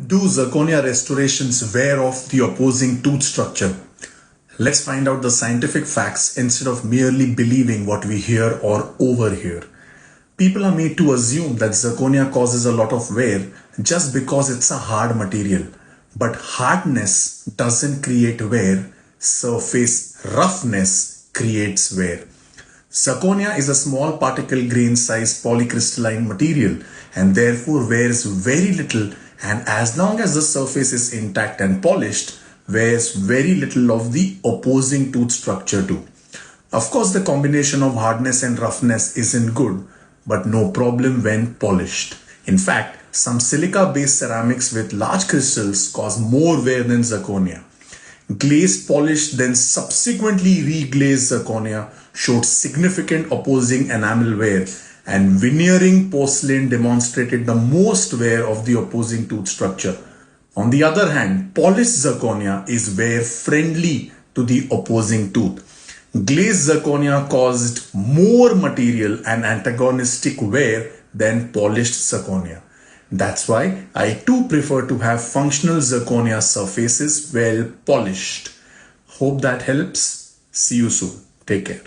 Do zirconia restorations wear off the opposing tooth structure? Let's find out the scientific facts instead of merely believing what we hear or overhear. People are made to assume that zirconia causes a lot of wear just because it's a hard material. But hardness doesn't create wear, surface roughness creates wear. Zirconia is a small particle grain size polycrystalline material and therefore wears very little, and as long as the surface is intact and polished, wears very little of the opposing tooth structure too. Of course, the combination of hardness and roughness isn't good, but no problem when polished. In fact, some silica-based ceramics with large crystals cause more wear than zirconia. Glazed polish then subsequently reglazed zirconia showed significant opposing enamel wear, and veneering porcelain demonstrated the most wear of the opposing tooth structure. On the other hand, polished zirconia is wear friendly to the opposing tooth. Glazed zirconia caused more material and antagonistic wear than polished zirconia. That's why I too prefer to have functional zirconia surfaces well polished. Hope that helps. See you soon. Take care.